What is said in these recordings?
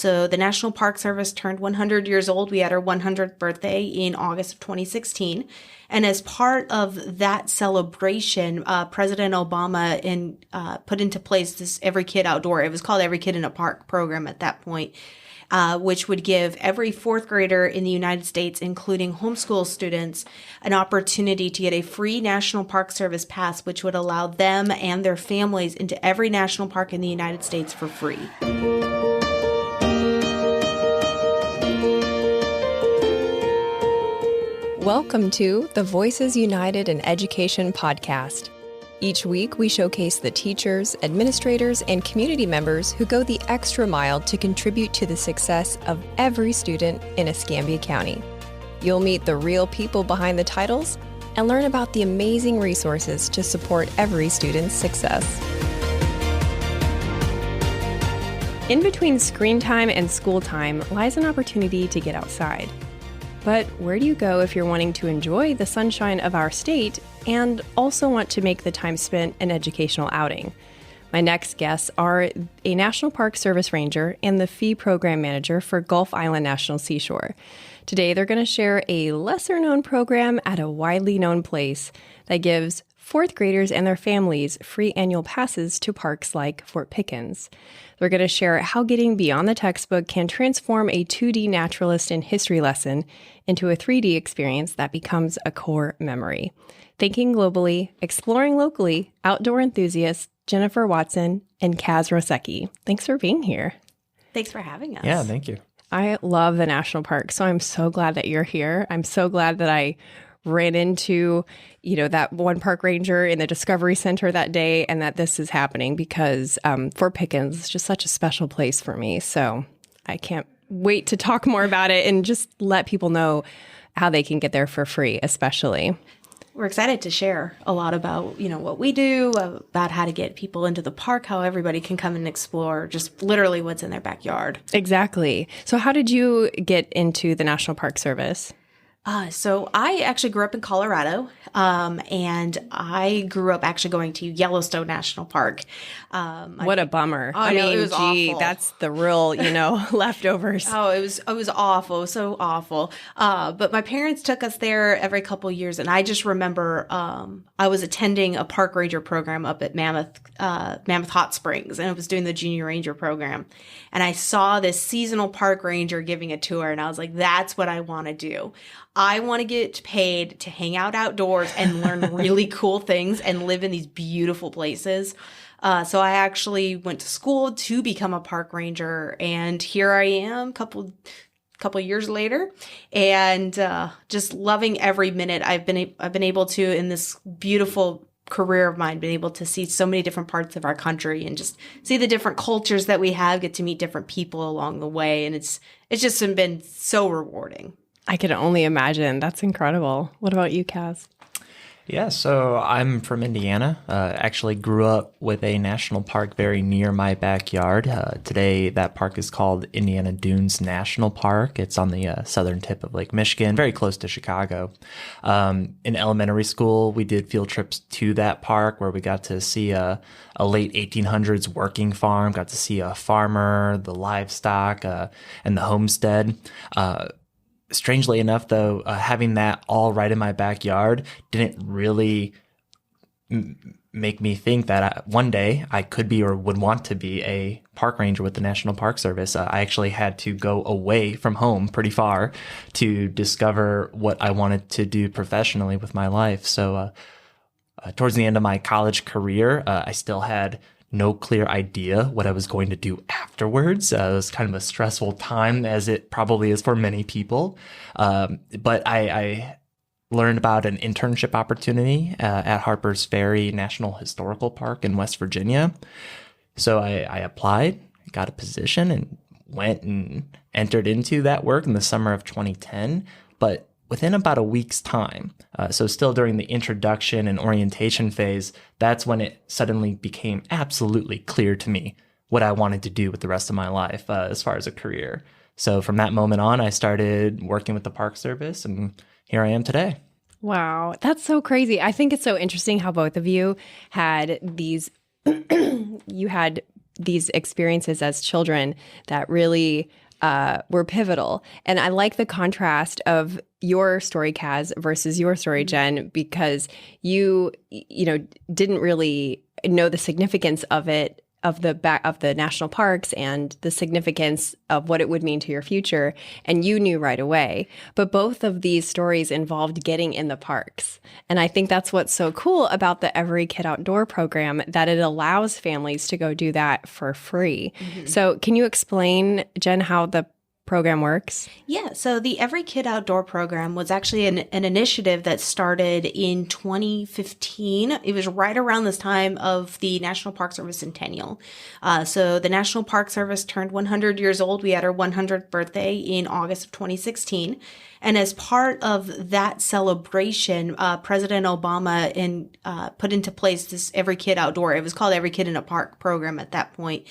So the National Park Service turned 100 years old. We had our 100th birthday in August of 2016. And as part of that celebration, President Obama put into place this Every Kid Outdoor. It was called Every Kid in a Park program at that point, which would give every fourth grader in the United States, including homeschool students, an opportunity to get a free National Park Service pass, which would allow them and their families into every national park in the United States for free. Welcome to the Voices United in Education podcast. Each week, we showcase the teachers, administrators, and community members who go the extra mile to contribute to the success of every student in Escambia County. You'll meet the real people behind the titles and learn about the amazing resources to support every student's success. In between screen time and school time lies an opportunity to get outside. But where do you go if you're wanting to enjoy the sunshine of our state and also want to make the time spent an educational outing? My next guests are a National Park Service Ranger and the Fee Program Manager for Gulf Island National Seashore. Today, they're going to share a lesser-known program at a widely known place that gives fourth graders and their families free annual passes to parks like Fort Pickens. They're going to share how getting beyond the textbook can transform a 2D naturalist and history lesson into a 3D experience that becomes a core memory. Thinking globally, exploring locally, outdoor enthusiasts Jennifer Watson and Kaz Rosiecki. Thanks for being here. Thanks for having us. Yeah, thank you. I love the national park, so I'm so glad that you're here. I'm so glad that I ran into, that one park ranger in the Discovery Center that day and that this is happening because Fort Pickens is just such a special place for me. So I can't wait to talk more about it and just let people know how they can get there for free, especially. We're excited to share a lot about, what we do, about how to get people into the park, how everybody can come and explore just literally what's in their backyard. Exactly. So how did you get into the National Park Service? So I actually grew up in Colorado, and I grew up actually going to Yellowstone National Park. What a bummer. I mean, it was awful. That's the real, leftovers. Oh, it was awful. It was so awful. But my parents took us there every couple of years, and I just remember I was attending a park ranger program up at Mammoth Hot Springs, and I was doing the junior ranger program. And I saw this seasonal park ranger giving a tour, and I was like, that's what I want to do. I want to get paid to hang out outdoors and learn really cool things and live in these beautiful places. So I actually went to school to become a park ranger, and here I am, couple years later, and just loving every minute. I've been able to, in this beautiful career of mine, been able to see so many different parts of our country and just see the different cultures that we have, get to meet different people along the way, and it's just been so rewarding. I can only imagine. That's incredible. What about you, Kaz? Yeah, so I'm from Indiana. Actually grew up with a national park very near my backyard. Today, that park is called Indiana Dunes National Park. It's on the southern tip of Lake Michigan, very close to Chicago. In elementary school, we did field trips to that park where we got to see a late 1800s working farm, got to see a farmer, the livestock, and the homestead. Strangely enough, though, having that all right in my backyard didn't really make me think that one day I could be or would want to be a park ranger with the National Park Service. I actually had to go away from home pretty far to discover what I wanted to do professionally with my life. So towards the end of my college career, I still had no clear idea what I was going to do afterwards. It was kind of a stressful time, as it probably is for many people. But I learned about an internship opportunity at Harper's Ferry National Historical Park in West Virginia. So I applied, got a position, and went and entered into that work in the summer of 2010. But within about a week's time, so still during the introduction and orientation phase, that's when it suddenly became absolutely clear to me what I wanted to do with the rest of my life as far as a career. So from that moment on, I started working with the Park Service, and here I am today. Wow, that's so crazy. I think it's so interesting how both of you had these, you had these experiences as children that really were pivotal. And I like the contrast of your story, Kaz, versus your story, Jen, because you didn't really know the significance of it, of the national parks and the significance of what it would mean to your future, and you knew right away. But both of these stories involved getting in the parks. And I think that's what's so cool about the Every Kid Outdoor program, that it allows families to go do that for free. So can you explain, Jen, how the program works? Yeah, so the Every Kid Outdoor program was actually an initiative that started in 2015. It was right around this time of the National Park Service centennial. So the National Park Service turned 100 years old. We had our 100th birthday in August of 2016. And as part of that celebration, President Obama put into place this Every Kid Outdoor. It was called Every Kid in a Park program at that point.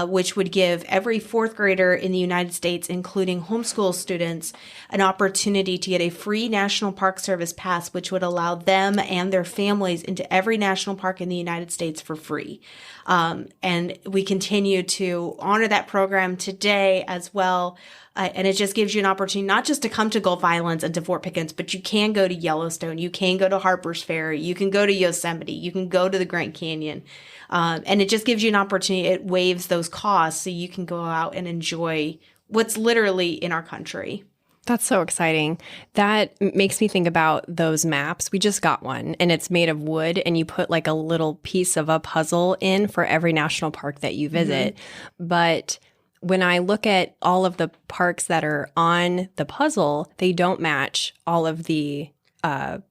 Which would give every fourth grader in the United States, including homeschool students, an opportunity to get a free National Park Service pass, which would allow them and their families into every national park in the United States for free. And we continue to honor that program today as well. And it just gives you an opportunity not just to come to Gulf Islands and to Fort Pickens, but you can go to Yellowstone, you can go to Harper's Ferry, you can go to Yosemite, you can go to the Grand Canyon. And it just gives you an opportunity. It waives those costs so you can go out and enjoy what's literally in our country. That's so exciting. That makes me think about those maps. We just got one, and it's made of wood, and you put like a little piece of a puzzle in for every national park that you visit. But when I look at all of the parks that are on the puzzle, they don't match all of the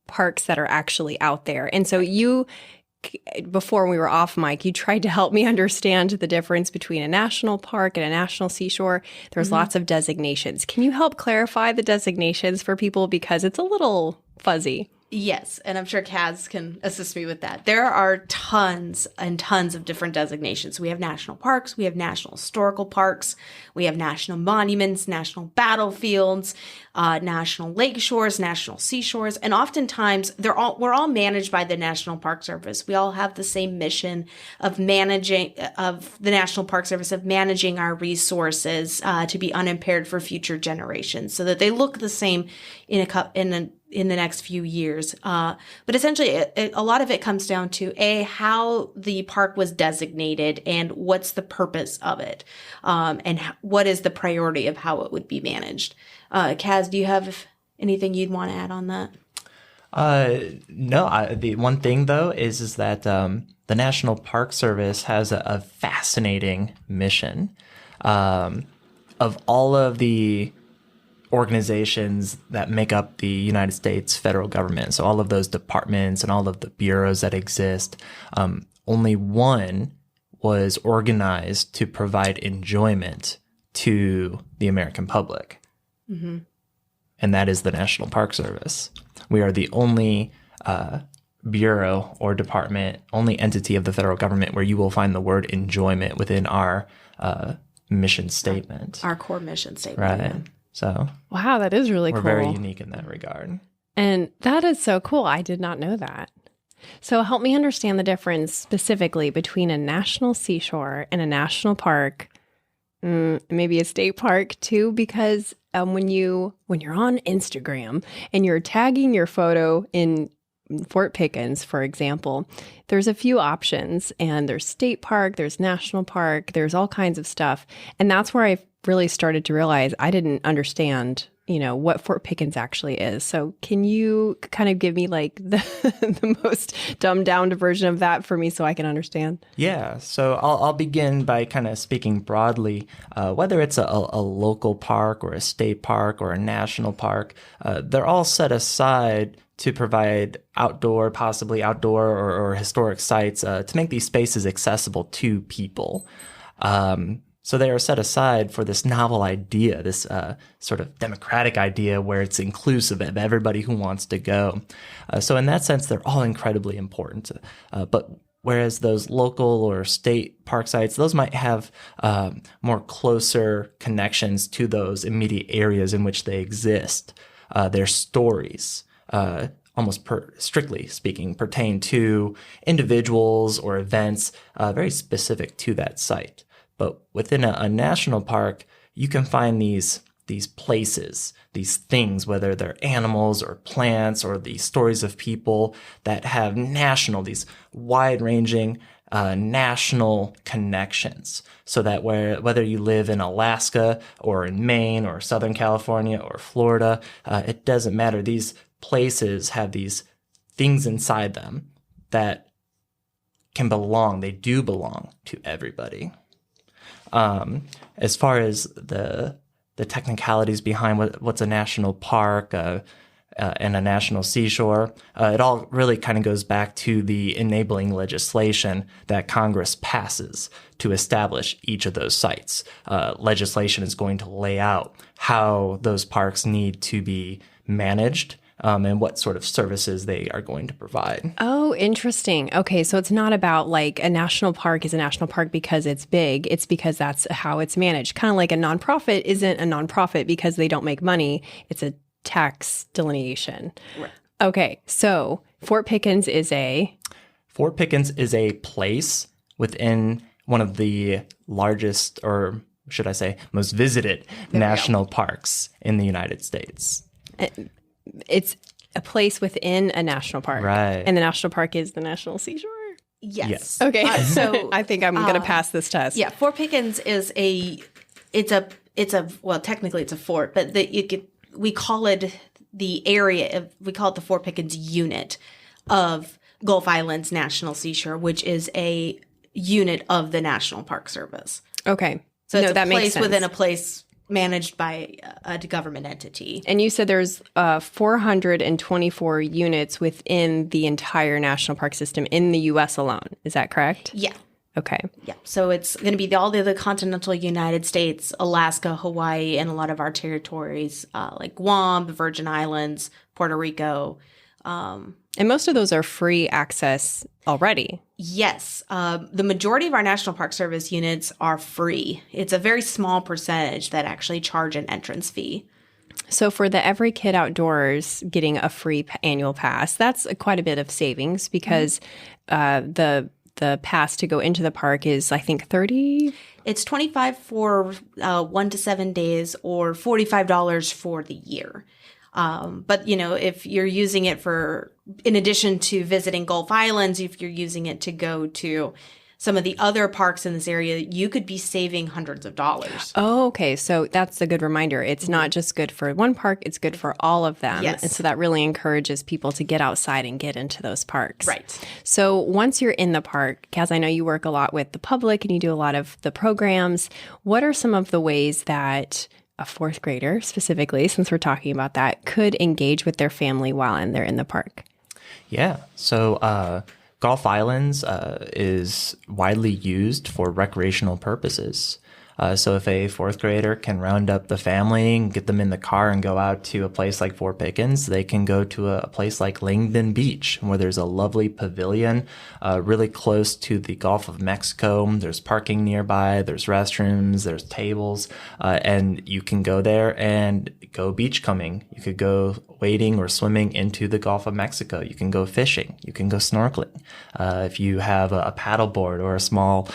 parks that are actually out there. And so before we were off mic, you tried to help me understand the difference between a national park and a national seashore. There's lots of designations. Can you help clarify the designations for people, because it's a little fuzzy? Yes, and I'm sure Kaz can assist me with that. There are tons and tons of different designations. We have national parks, we have national historical parks, we have national monuments, national battlefields, national lake shores, national seashores, and oftentimes we're all managed by the National Park Service. We all have the same mission of the National Park Service, of managing our resources to be unimpaired for future generations, so that they look the same in the next few years. But essentially, a lot of it comes down to how the park was designated and what's the purpose of it, and what is the priority of how it would be managed. Kaz, do you have anything you'd want to add on that? No. The one thing, though, is that the National Park Service has a fascinating mission. Of all of the organizations that make up the United States federal government, so all of those departments and all of the bureaus that exist, only one was organized to provide enjoyment to the American public. And that is the National Park Service. We are the only bureau or department, only entity of the federal government where you will find the word enjoyment within our mission statement. Our core mission statement. Right. Yeah. So, wow, that is really we're cool. We're very unique in that regard. And that is so cool. I did not know that. So help me understand the difference specifically between a national seashore and a national park, maybe a state park too, because when you're on Instagram and you're tagging your photo in Fort Pickens, for example, there's a few options, and there's state park, there's national park, there's all kinds of stuff. And that's where I really started to realize I didn't understand, what Fort Pickens actually is. So can you kind of give me like the most dumbed down version of that for me so I can understand? Yeah. So I'll begin by kind of speaking broadly, whether it's a local park or a state park or a national park, they're all set aside to provide possibly outdoor or historic sites to make these spaces accessible to people. So they are set aside for this novel idea, this sort of democratic idea where it's inclusive of everybody who wants to go. So in that sense, they're all incredibly important. But whereas those local or state park sites, those might have more closer connections to those immediate areas in which they exist. Their stories, almost strictly speaking, pertain to individuals or events very specific to that site. But within a national park, you can find these places, these things, whether they're animals or plants or the stories of people that have these wide-ranging national connections. So that whether you live in Alaska or in Maine or Southern California or Florida, it doesn't matter. These places have these things inside them that they do belong to everybody. As far as the technicalities behind what's a national park and a national seashore, it all really kind of goes back to the enabling legislation that Congress passes to establish each of those sites. Legislation is going to lay out how those parks need to be managed, and what sort of services they are going to provide. Oh, interesting. Okay, so it's not about like a national park is a national park because it's big. It's because that's how it's managed. Kind of like a nonprofit isn't a nonprofit because they don't make money. It's a tax delineation. Right. Okay, so Fort Pickens is a place within one of the largest, or should I say, most visited national parks in the United States. It's a place within a national park. Right. And the national park is the National Seashore? Yes. Okay. So I think I'm going to pass this test. Yeah. Fort Pickens is well, technically it's a fort, but we call it the Fort Pickens unit of Gulf Islands National Seashore, which is a unit of the National Park Service. Okay. So it's a place within a place managed by a government entity. And you said there's 424 units within the entire national park system in the U.S. alone. Is that correct? Yeah. Okay. Yeah. So it's going to be all the continental United States, Alaska, Hawaii, and a lot of our territories like Guam, the Virgin Islands, Puerto Rico. And most of those are free access already. Yes. The majority of our National Park Service units are free. It's a very small percentage that actually charge an entrance fee. So for the Every Kid Outdoors getting a free annual pass, that's quite a bit of savings because the pass to go into the park is, I think, $30. It's $25 for 1 to 7 days or $45 for the year. But, if you're using it in addition to visiting Gulf Islands, if you're using it to go to some of the other parks in this area, you could be saving hundreds of dollars. Oh, okay. So that's a good reminder. It's not just good for one park, it's good for all of them. Yes. And so that really encourages people to get outside and get into those parks. Right. So once you're in the park, Kaz, I know you work a lot with the public and you do a lot of the programs. What are some of the ways that a fourth grader, specifically, since we're talking about that, could engage with their family while they're in the park? Yeah. So Gulf Islands is widely used for recreational purposes. So if a fourth grader can round up the family and get them in the car and go out to a place like Fort Pickens, they can go to a place like Langdon Beach, where there's a lovely pavilion really close to the Gulf of Mexico. There's parking nearby, there's restrooms, there's tables, and you can go there and go beach combing. You could go wading or swimming into the Gulf of Mexico. You can go fishing. You can go snorkeling. If you have a paddleboard or a small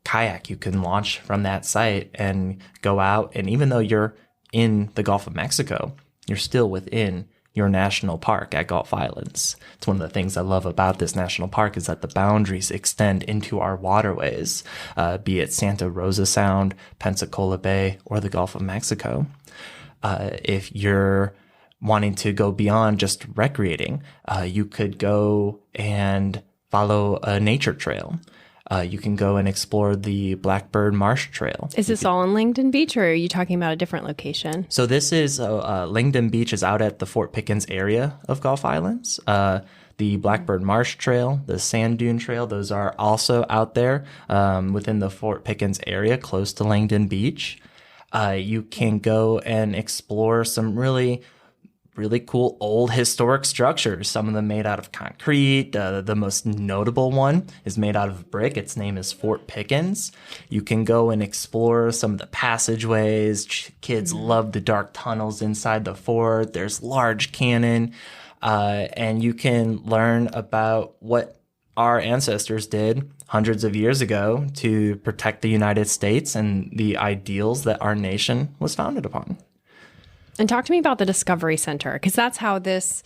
kayak, you can launch from that site and go out. And even though you're in the Gulf of Mexico, you're still within your national park at Gulf Islands. It's one of the things I love about this national park is that the boundaries extend into our waterways, be it Santa Rosa Sound, Pensacola Bay, or the Gulf of Mexico. If you're wanting to go beyond just recreating, you could go and follow a nature trail. You can go and explore the Blackbird Marsh Trail. Is this all in Langdon Beach, or are you talking about a different location? So this is Langdon Beach is out at the Fort Pickens area of Gulf Islands. The Blackbird Marsh Trail, the Sand Dune Trail, those are also out there within the Fort Pickens area, close to Langdon Beach. You can go and explore some really cool old historic structures, some of them made out of concrete. The most notable one is made out of brick. Its name is Fort Pickens. You can go and explore some of the passageways. Kids love the dark tunnels inside the fort. There's large cannon. and you can learn about what our ancestors did hundreds of years ago to protect the United States and the ideals that our nation was founded upon. And talk to me about the Discovery Center, because that's how this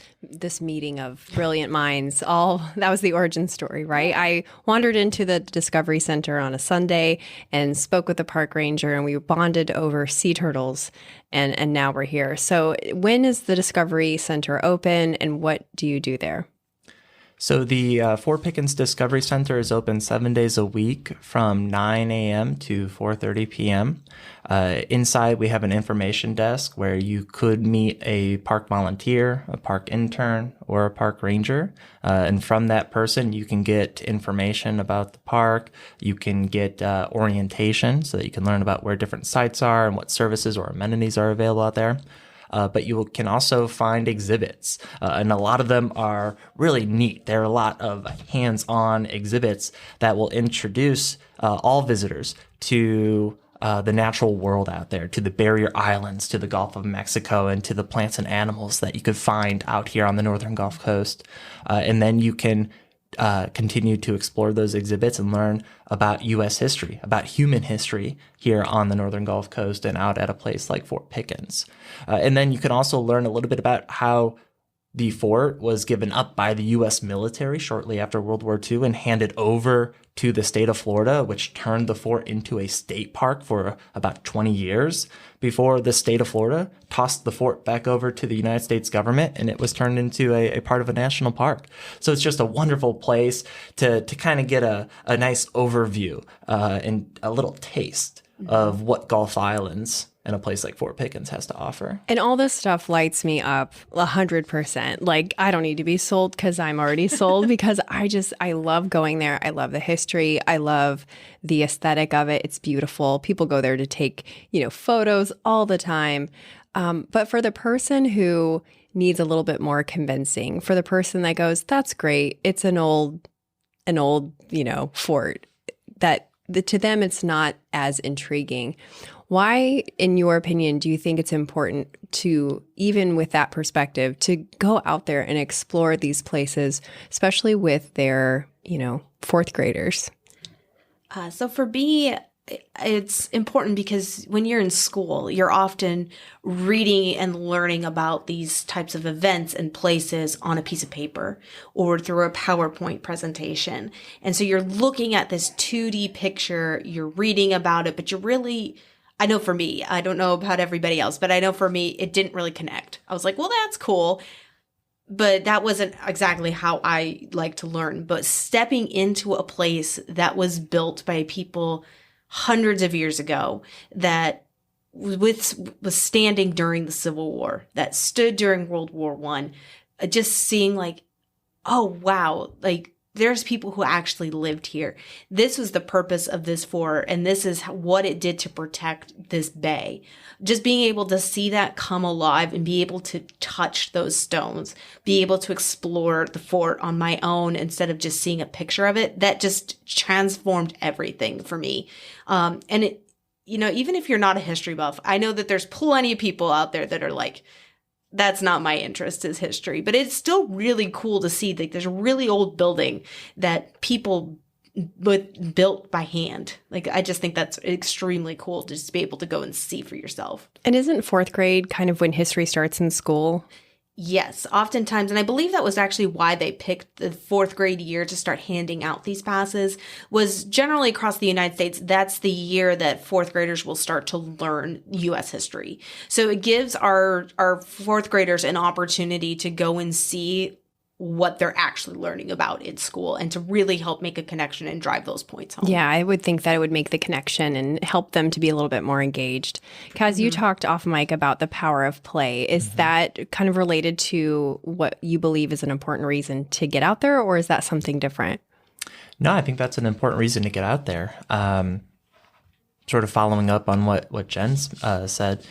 meeting of brilliant minds that was the origin story, right? I wandered into the Discovery Center on a Sunday and spoke with the park ranger, and we bonded over sea turtles, and now we're here. So when is the Discovery Center open, and what do you do there? So the Fort Pickens Discovery Center is open 7 days a week from 9 a.m. to 4:30 p.m. Inside, we have an information desk where you could meet a park volunteer, a park intern, or a park ranger. And from that person, you can get information about the park. You can get orientation so that you can learn about where different sites are and what services or amenities are available out there. But you can also find exhibits, and a lot of them are really neat. There are a lot of hands-on exhibits that will introduce all visitors to the natural world out there, to the barrier islands, to the Gulf of Mexico, and to the plants and animals that you could find out here on the northern Gulf Coast. And then you can continue to explore those exhibits and learn about U.S. history, about human history here on the northern Gulf Coast and out at a place like Fort Pickens. And then you can also learn a little bit about how the fort was given up by the U.S. military shortly after World War II and handed over to the state of Florida, which turned the fort into a state park for about 20 years before the state of Florida tossed the fort back over to the United States government, and it was turned into a part of a national park. So it's just a wonderful place to kind of get a nice overview and a little taste of what Gulf Islands and a place like Fort Pickens has to offer. And all this stuff lights me up 100%. Like, I don't need to be sold because I'm already sold because I love going there. I love the history. I love the aesthetic of it. It's beautiful. People go there to take, photos all the time. But for the person who needs a little bit more convincing, for the person that goes, that's great. It's an old, fort, that to them, it's not as intriguing. Why, in your opinion, do you think it's important to, even with that perspective, to go out there and explore these places, especially with their, fourth graders? So for me, it's important because when you're in school, you're often reading and learning about these types of events and places on a piece of paper or through a PowerPoint presentation. And so you're looking at this 2D picture, you're reading about it, but I know for me, I don't know about everybody else, but I know for me, it didn't really connect. I was like, well, that's cool. But that wasn't exactly how I like to learn. But stepping into a place that was built by people hundreds of years ago, that was standing during the Civil War, that stood during World War I, just seeing like, oh, wow, like there's people who actually lived here. This was the purpose of this fort, and this is what it did to protect this bay. Just being able to see that come alive and be able to touch those stones, be able to explore the fort on my own instead of just seeing a picture of it, that just transformed everything for me. And it, even if you're not a history buff, I know that there's plenty of people out there that are like, that's not my interest is history, but it's still really cool to see that there's a really old building that people built by hand. Like, I just think that's extremely cool to just be able to go and see for yourself. And isn't fourth grade kind of when history starts in school? Yes, oftentimes. And I believe that was actually why they picked the fourth grade year to start handing out these passes, was generally across the United States, that's the year that fourth graders will start to learn U.S. history. So it gives our fourth graders an opportunity to go and see what they're actually learning about in school and to really help make a connection and drive those points home. Yeah, I would think that it would make the connection and help them to be a little bit more engaged. Kaz, you talked off mic about the power of play. Is that kind of related to what you believe is an important reason to get out there, or is that something different? No, I think that's an important reason to get out there. Sort of following up on what Jen said,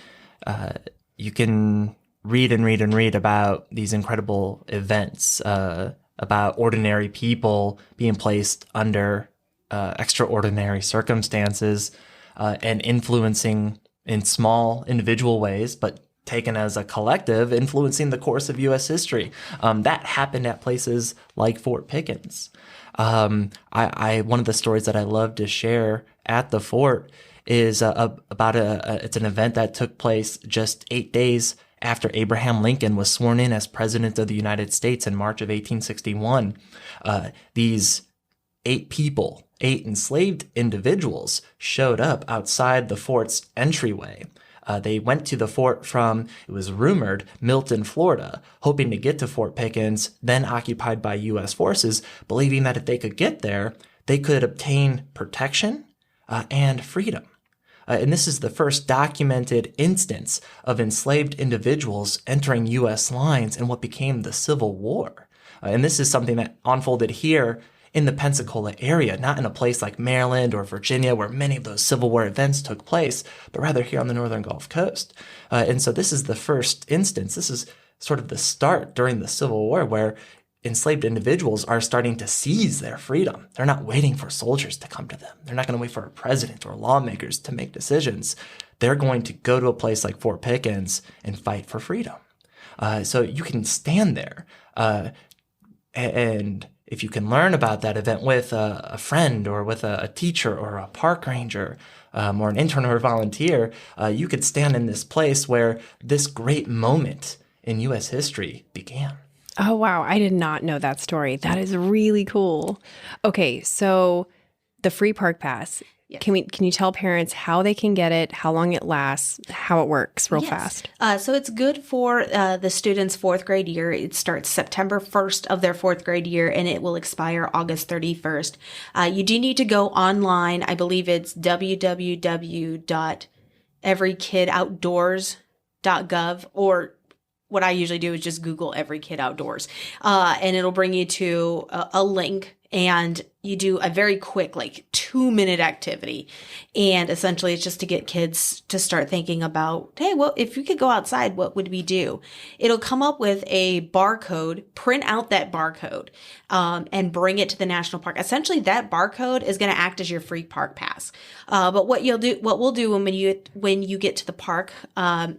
you can read and read and read about these incredible events, about ordinary people being placed under extraordinary circumstances and influencing in small individual ways, but taken as a collective, influencing the course of U.S. history. That happened at places like Fort Pickens. I one of the stories that I love to share at the fort is about it's an event that took place just 8 days after Abraham Lincoln was sworn in as President of the United States in March of 1861. These 8 enslaved individuals showed up outside the fort's entryway. They went to the fort from, it was rumored, Milton, Florida, hoping to get to Fort Pickens, then occupied by U.S. forces, believing that if they could get there, they could obtain protection and freedom. And this is the first documented instance of enslaved individuals entering U.S. lines in what became the Civil War. And this is something that unfolded here in the Pensacola area, not in a place like Maryland or Virginia where many of those Civil War events took place, but rather here on the northern Gulf Coast. And so this is the first instance. This is sort of the start during the Civil War where enslaved individuals are starting to seize their freedom. They're not waiting for soldiers to come to them. They're not going to wait for a president or lawmakers to make decisions. They're going to go to a place like Fort Pickens and fight for freedom. So you can stand there and if you can learn about that event with a friend or with a teacher or a park ranger or an intern or a volunteer, you could stand in this place where this great moment in U.S. history began. Oh, wow. I did not know that story. That is really cool. Okay, so the free park pass. Yes. Can you tell parents how they can get it, how long it lasts, how it works real fast? So it's good for the students' fourth grade year. It starts September 1st of their fourth grade year, and it will expire August 31st. You do need to go online. I believe it's www.everykidoutdoors.gov, or what I usually do is just Google Every Kid Outdoors, and it'll bring you to a link. And you do a very quick, 2-minute activity. And essentially it's just to get kids to start thinking about, hey, well, if we could go outside, what would we do? It'll come up with a barcode, print out that barcode, and bring it to the national park. Essentially that barcode is going to act as your free park pass. But what we'll do when you get to the park,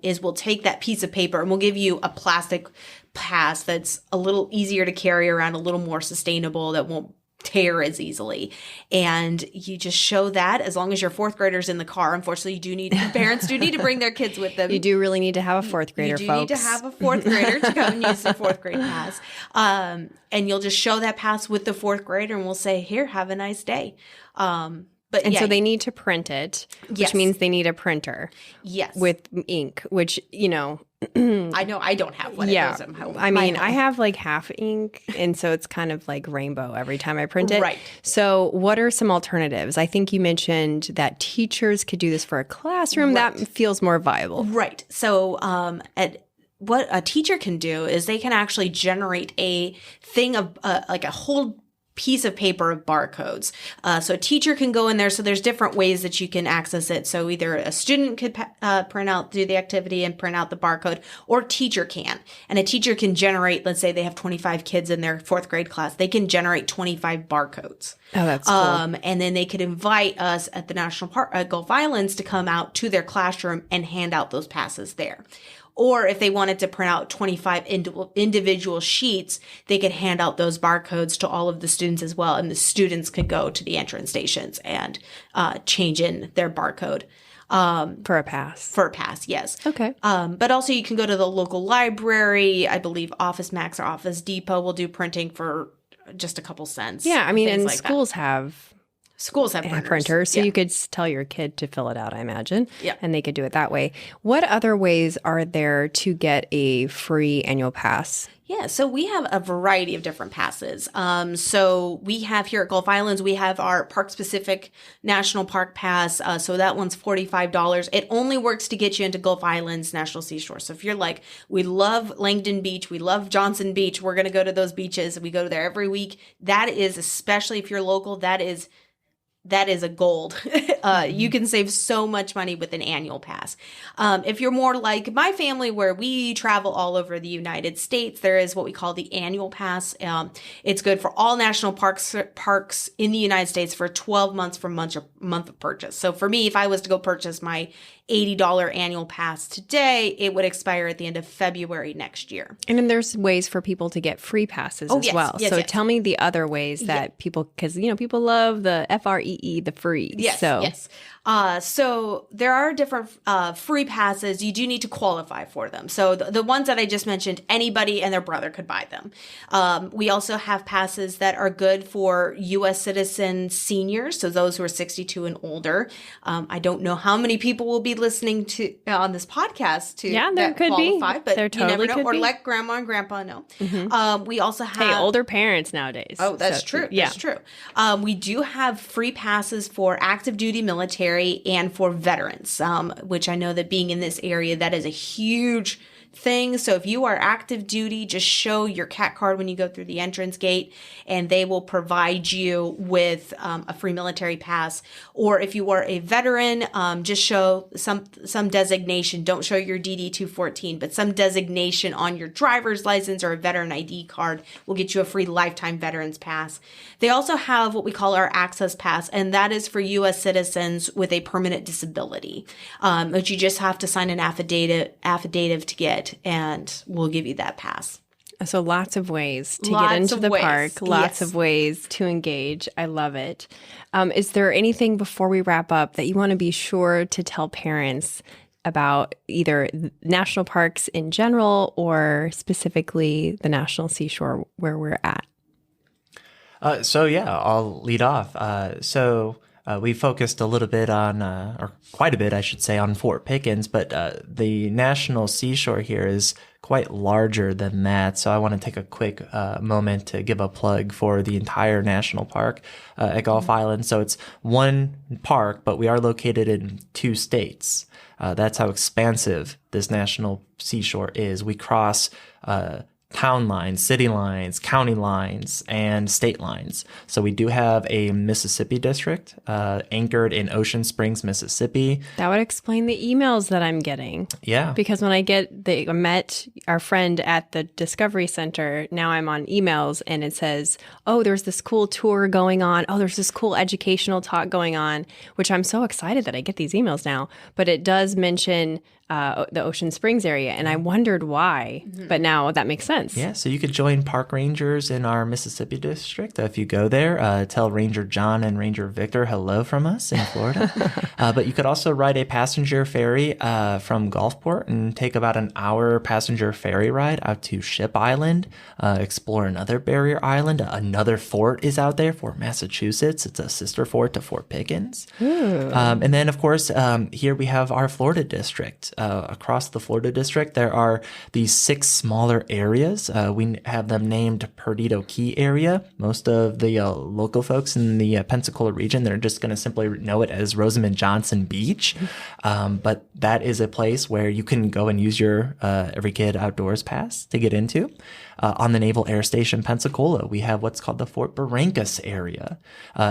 is we'll take that piece of paper and we'll give you a plastic pass that's a little easier to carry around, a little more sustainable, that won't tear as easily. And you just show that as long as your fourth graders in the car. Unfortunately, parents do need to bring their kids with them. You do really need to have a fourth grader, You do folks. need to have a fourth grader to come and use the fourth grade pass. And you'll just show that pass with the fourth grader and we'll say, here, have a nice day. So they need to print it, which means they need a printer. Yes. With ink, which, I know I don't have one. Yeah. I have half ink, and so it's kind of like rainbow every time I print it. Right. So what are some alternatives? I think you mentioned that teachers could do this for a classroom. Right. That feels more viable. Right. So what a teacher can do is they can actually generate a thing of a whole piece of paper of barcodes. So a teacher can go in there. So there's different ways that you can access it. So either a student could do the activity and print out the barcode, or teacher can. And a teacher can generate, let's say they have 25 kids in their fourth grade class, they can generate 25 barcodes. Oh, that's cool. And then they could invite us at the National Park, Gulf Islands, to come out to their classroom and hand out those passes there. Or if they wanted to print out 25 individual sheets, they could hand out those barcodes to all of the students as well. And the students could go to the entrance stations and change in their barcode. For a pass. For a pass, yes. Okay. But also you can go to the local library. I believe Office Max or Office Depot will do printing for just a couple cents. Yeah, and schools have printers, so you could tell your kid to fill it out, I imagine. Yeah. And they could do it that way. What other ways are there to get a free annual pass? Yeah, so we have a variety of different passes. So we have here at Gulf Islands, we have our park-specific National Park Pass. So that one's $45. It only works to get you into Gulf Islands National Seashore. So if you're like, we love Langdon Beach, we love Johnson Beach, we're going to go to those beaches, we go there every week. That is, especially if you're local, that is a gold. You can save so much money with an annual pass. If you're more like my family, where we travel all over the United States, there is what we call the annual pass. It's good for all national parks in the United States for 12 months from month of purchase. So for me, if I was to go purchase my $80 annual pass today, it would expire at the end of February next year. And then there's ways for people to get free passes as yes, well. yes, so yes. tell me the other ways that people, because, people love the FREE, the free. Yes, yes. So there are different free passes. You do need to qualify for them. So the ones that I just mentioned, anybody and their brother could buy them. We also have passes that are good for U.S. citizen seniors, so those who are 62 and older. I don't know how many people will be listening to on this podcast to there could qualify, be. but There totally you never know. could Or be. let grandma and grandpa know. We also have Hey, older parents nowadays. Oh, that's So, true. Yeah. That's true. We do have free passes for active duty military and for veterans, which I know that being in this area, that is a huge thing. So if you are active duty, just show your CAT card when you go through the entrance gate, and they will provide you with a free military pass. Or if you are a veteran, just show some designation. Don't show your DD 214, but some designation on your driver's license or a veteran ID card will get you a free lifetime veterans pass. They also have what we call our access pass, and that is for U.S. citizens with a permanent disability, which you just have to sign an affidavit to get, and we'll give you that pass. So lots of ways to Lots get into of the ways. park, lots Yes. of ways to engage. I love it. Is there anything before we wrap up that you want to be sure to tell parents about either national parks in general or specifically the National Seashore where we're at? I'll lead off. We focused a little bit on, or quite a bit, I should say, on Fort Pickens, but the National Seashore here is quite larger than that. So I want to take a quick moment to give a plug for the entire national park at Gulf Island. So it's one park, but we are located in 2 states. That's how expansive this National Seashore is. We cross town lines, city lines, county lines, and state lines. So we do have a Mississippi district anchored in Ocean Springs, Mississippi. That would explain the emails that I'm getting. Yeah. Because when I met our friend at the Discovery Center, now I'm on emails and it says, oh, there's this cool tour going on. Oh, there's this cool educational talk going on, which I'm so excited that I get these emails now. But it does mention the Ocean Springs area, and I wondered why, but now that makes sense. Yeah, so you could join park rangers in our Mississippi district. If you go there, tell Ranger John and Ranger Victor hello from us in Florida. But you could also ride a passenger ferry from Gulfport and take about an hour passenger ferry ride out to Ship Island, explore another barrier island. Another fort is out there, Fort Massachusetts. It's a sister fort to Fort Pickens. And then, of course, here we have our Florida district. Across the Florida district, there are these 6 smaller areas. We have them named Perdido Key area. Most of the local folks in the Pensacola region, they're just going to simply know it as Rosamond Johnson Beach. But that is a place where you can go and use your Every Kid Outdoors Pass to get into. On the Naval Air Station Pensacola, we have what's called the Fort Barrancas area.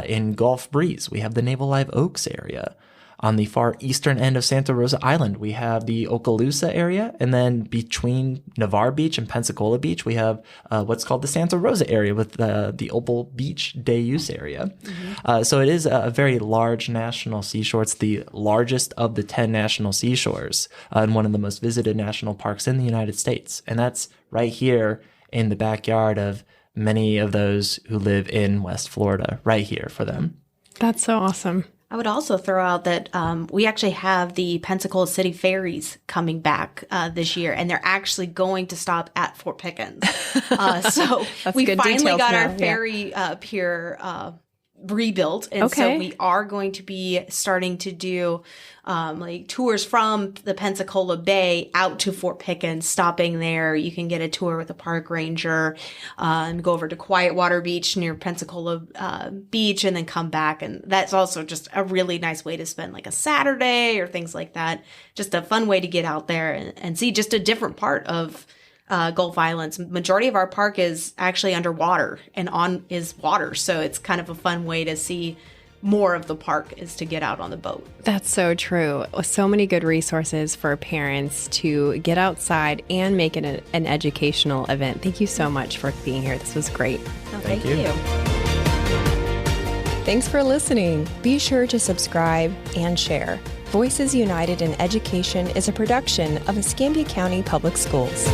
In Gulf Breeze, we have the Naval Live Oaks area. On the far eastern end of Santa Rosa Island, we have the Okaloosa area. And then between Navarre Beach and Pensacola Beach, we have what's called the Santa Rosa area with the Opal Beach day use area. So it is a very large national seashore. It's the largest of the 10 national seashores and one of the most visited national parks in the United States. And that's right here in the backyard of many of those who live in West Florida, right here for them. That's so awesome. I would also throw out that we actually have the Pensacola City ferries coming back this year, and they're actually going to stop at Fort Pickens. So we good finally details got now, our ferry pier rebuilt, and so we are going to be starting to do like tours from the Pensacola Bay out to Fort Pickens, stopping there. You can get a tour with a park ranger and go over to Quietwater Beach near Pensacola Beach and then come back. And that's also just a really nice way to spend like a Saturday or things like that. Just a fun way to get out there and see just a different part of Gulf Islands. Majority of our park is actually underwater and on is water. So it's kind of a fun way to see more of the park is to get out on the boat. That's so true. So many good resources for parents to get outside and make it an educational event. Thank you so much for being here. This was great. Oh, thank you. Thanks for listening. Be sure to subscribe and share. Voices United in Education is a production of Escambia County Public Schools.